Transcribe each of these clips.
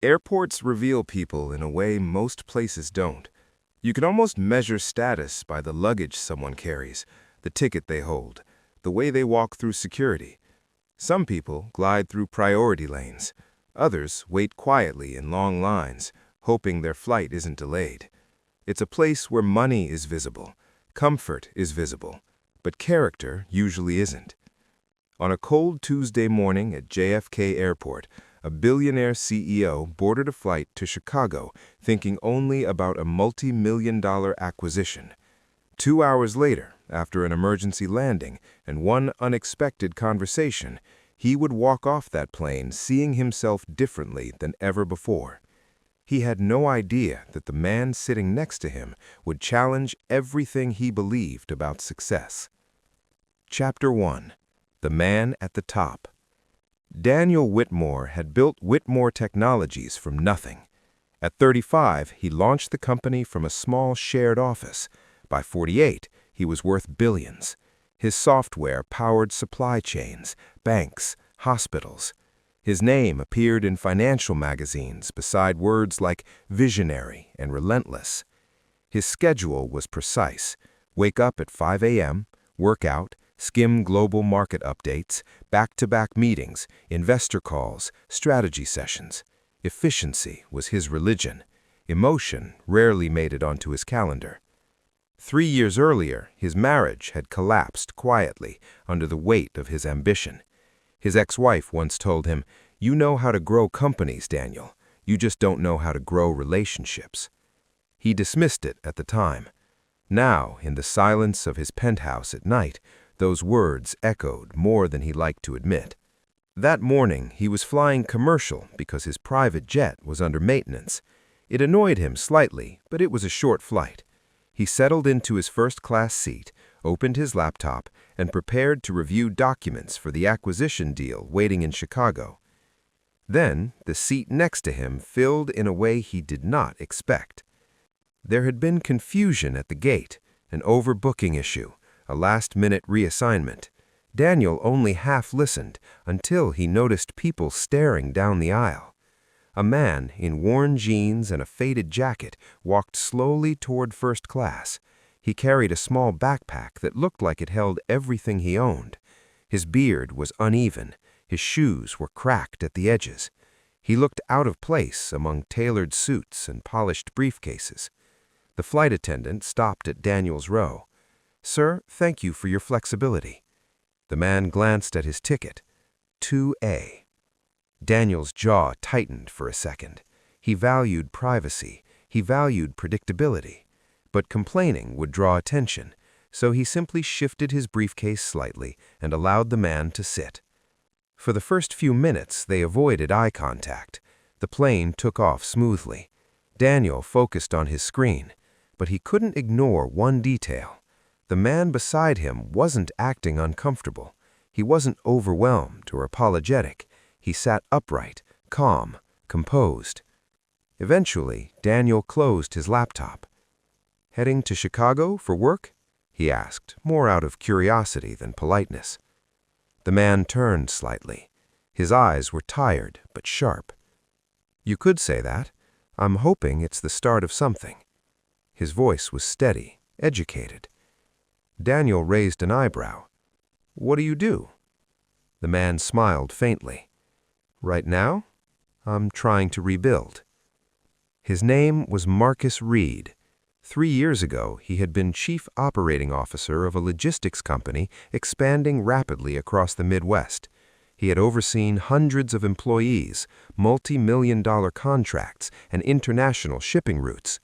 Airports reveal people in a way most places don't. You can almost measure status by the luggage someone carries, the ticket they hold, the way they walk through security. Some people glide through priority lanes. Others wait quietly in long lines, hoping their flight isn't delayed. It's a place where money is visible, comfort is visible, but character usually isn't. On a cold Tuesday morning at JFK Airport, a billionaire CEO boarded a flight to Chicago thinking only about a multi-million-dollar acquisition. 2 hours later, after an emergency landing and one unexpected conversation, he would walk off that plane seeing himself differently than ever before. He had no idea that the man sitting next to him would challenge everything he believed about success. Chapter 1. The Man at the Top. Daniel Whitmore had built Whitmore Technologies from nothing. At 35, he launched the company from a small shared office. By 48, he was worth billions. His software powered supply chains, banks, hospitals. His name appeared in financial magazines beside words like visionary and relentless. His schedule was precise. Wake up at 5 a.m., work out, skim global market updates, back-to-back meetings, investor calls, strategy sessions. Efficiency was his religion. Emotion rarely made it onto his calendar. 3 years earlier, his marriage had collapsed quietly under the weight of his ambition. His ex-wife once told him, "You know how to grow companies, Daniel. You just don't know how to grow relationships." He dismissed it at the time. Now, in the silence of his penthouse at night, those words echoed more than he liked to admit. That morning, he was flying commercial because his private jet was under maintenance. It annoyed him slightly, but it was a short flight. He settled into his first-class seat, opened his laptop, and prepared to review documents for the acquisition deal waiting in Chicago. Then, the seat next to him filled in a way he did not expect. There had been confusion at the gate, an overbooking issue, a last-minute reassignment. Daniel only half listened until he noticed people staring down the aisle. A man in worn jeans and a faded jacket walked slowly toward first class. He carried a small backpack that looked like it held everything he owned. His beard was uneven. His shoes were cracked at the edges. He looked out of place among tailored suits and polished briefcases. The flight attendant stopped at Daniel's row. "Sir, thank you for your flexibility." The man glanced at his ticket. 2A. Daniel's jaw tightened for a second. He valued privacy. He valued predictability. But complaining would draw attention, so he simply shifted his briefcase slightly and allowed the man to sit. For the first few minutes, they avoided eye contact. The plane took off smoothly. Daniel focused on his screen, but he couldn't ignore one detail. The man beside him wasn't acting uncomfortable. He wasn't overwhelmed or apologetic. He sat upright, calm, composed. Eventually, Daniel closed his laptop. "Heading to Chicago for work?" he asked, more out of curiosity than politeness. The man turned slightly. His eyes were tired but sharp. "You could say that. I'm hoping it's the start of something." His voice was steady, educated. Daniel raised an eyebrow. "What do you do?" The man smiled faintly. "Right now, I'm trying to rebuild." His name was Marcus Reed. 3 years ago, he had been chief operating officer of a logistics company expanding rapidly across the Midwest. He had overseen hundreds of employees, multi-million-dollar contracts, and international shipping routes.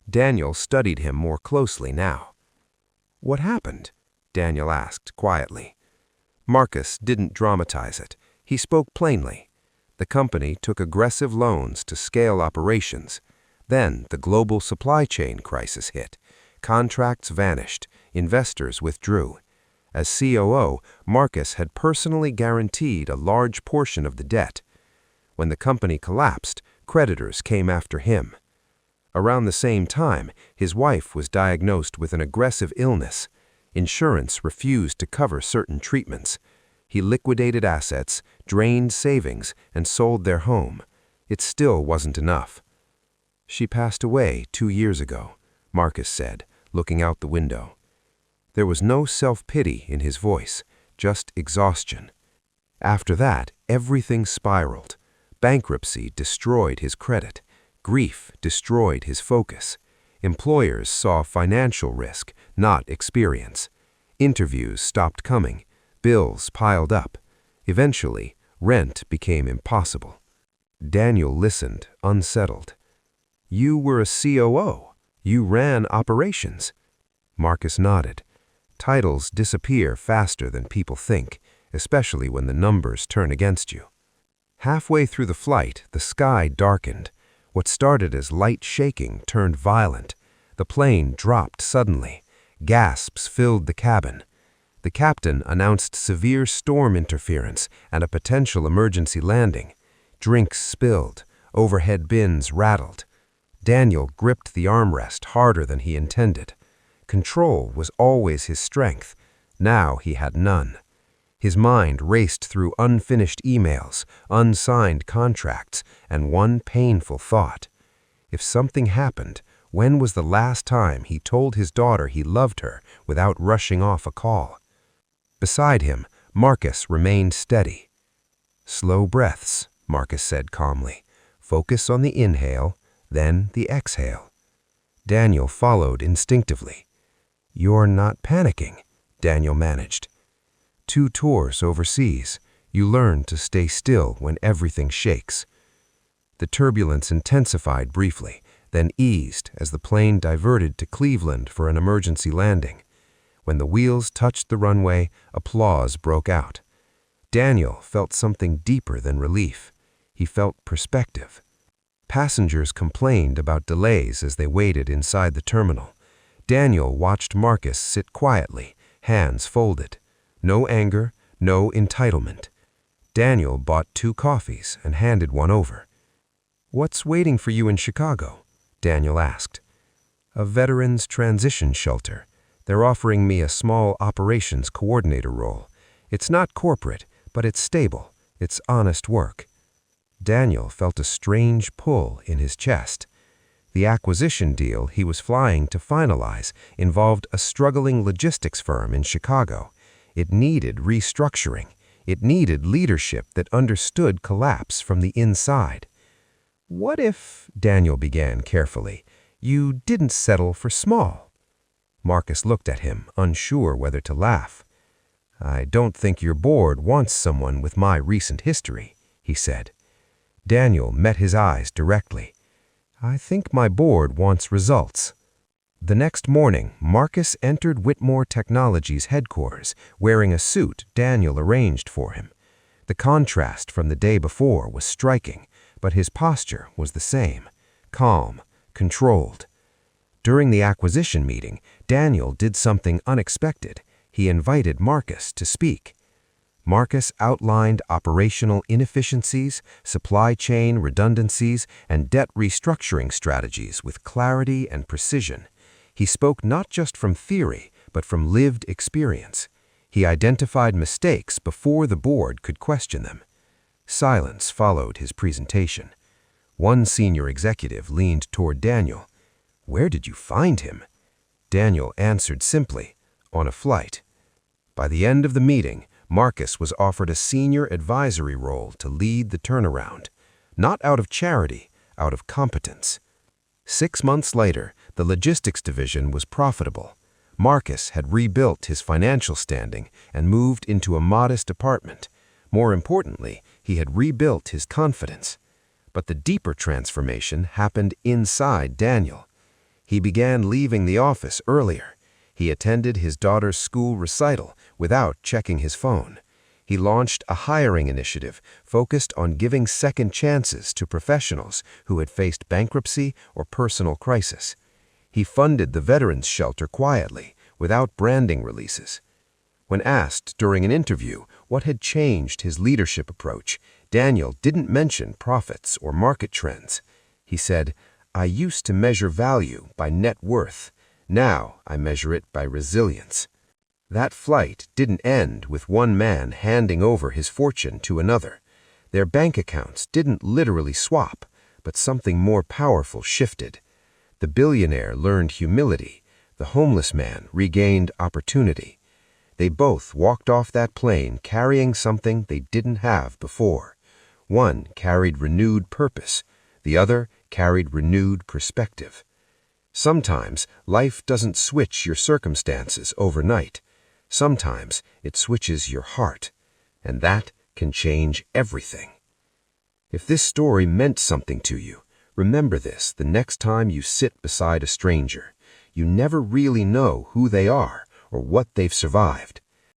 Daniel studied him more closely now. "What happened?" Daniel asked quietly. Marcus didn't dramatize it. He spoke plainly. The company took aggressive loans to scale operations. Then the global supply chain crisis hit. Contracts vanished. Investors withdrew. As COO, Marcus had personally guaranteed a large portion of the debt. When the company collapsed, creditors came after him. Around the same time, his wife was diagnosed with an aggressive illness. Insurance refused to cover certain treatments. He liquidated assets, drained savings, and sold their home. It still wasn't enough. "She passed away 2 years ago," Marcus said, looking out the window. There was no self-pity in his voice, just exhaustion. After that, everything spiraled. Bankruptcy destroyed his credit. Grief destroyed his focus. Employers saw financial risk, not experience. Interviews stopped coming. Bills piled up. Eventually, rent became impossible. Daniel listened, unsettled. "You were a COO. You ran operations." Marcus nodded. Titles disappear faster than people think, especially when the numbers turn against you. Halfway through the flight, the sky darkened. What started as light shaking turned violent. The plane dropped suddenly. Gasps filled the cabin. The captain announced severe storm interference and a potential emergency landing. Drinks spilled. Overhead bins rattled. Daniel gripped the armrest harder than he intended. Control was always his strength. Now he had none. His mind raced through unfinished emails, unsigned contracts, and one painful thought. If something happened, when was the last time he told his daughter he loved her without rushing off a call? Beside him, Marcus remained steady. "Slow breaths," Marcus said calmly. "Focus on the inhale, then the exhale." Daniel followed instinctively. "You're not panicking," Daniel managed. 2 tours overseas. You learn to stay still when everything shakes. The turbulence intensified briefly, then eased as the plane diverted to Cleveland for an emergency landing. When the wheels touched the runway, applause broke out. Daniel felt something deeper than relief. He felt perspective. Passengers complained about delays as they waited inside the terminal. Daniel watched Marcus sit quietly, hands folded. No anger, no entitlement. Daniel bought 2 coffees and handed one over. "What's waiting for you in Chicago?" Daniel asked. "A veterans transition shelter. They're offering me a small operations coordinator role. It's not corporate, but it's stable. It's honest work." Daniel felt a strange pull in his chest. The acquisition deal he was flying to finalize involved a struggling logistics firm in Chicago. It needed restructuring. It needed leadership that understood collapse from the inside. "What if," Daniel began carefully, "you didn't settle for small?" Marcus looked at him, unsure whether to laugh. "I don't think your board wants someone with my recent history," he said. Daniel met his eyes directly. "I think my board wants results." The next morning, Marcus entered Whitmore Technologies' headquarters, wearing a suit Daniel arranged for him. The contrast from the day before was striking, but his posture was the same, calm, controlled. During the acquisition meeting, Daniel did something unexpected. He invited Marcus to speak. Marcus outlined operational inefficiencies, supply chain redundancies, and debt restructuring strategies with clarity and precision. He spoke not just from theory, but from lived experience. He identified mistakes before the board could question them. Silence followed his presentation. One senior executive leaned toward Daniel. "Where did you find him?" Daniel answered simply, "On a flight." By the end of the meeting, Marcus was offered a senior advisory role to lead the turnaround, not out of charity, out of competence. 6 months later, the logistics division was profitable. Marcus had rebuilt his financial standing and moved into a modest apartment. More importantly, he had rebuilt his confidence. But the deeper transformation happened inside Daniel. He began leaving the office earlier. He attended his daughter's school recital without checking his phone. He launched a hiring initiative focused on giving second chances to professionals who had faced bankruptcy or personal crisis. He funded the veterans shelter quietly, without branding releases. When asked during an interview what had changed his leadership approach, Daniel didn't mention profits or market trends. He said, "I used to measure value by net worth. Now I measure it by resilience." That flight didn't end with one man handing over his fortune to another. Their bank accounts didn't literally swap, but something more powerful shifted. The billionaire learned humility. The homeless man regained opportunity. They both walked off that plane carrying something they didn't have before. One carried renewed purpose. The other carried renewed perspective. Sometimes life doesn't switch your circumstances overnight. Sometimes it switches your heart, and that can change everything. If this story meant something to you, remember this the next time you sit beside a stranger. You never really know who they are or what they've survived.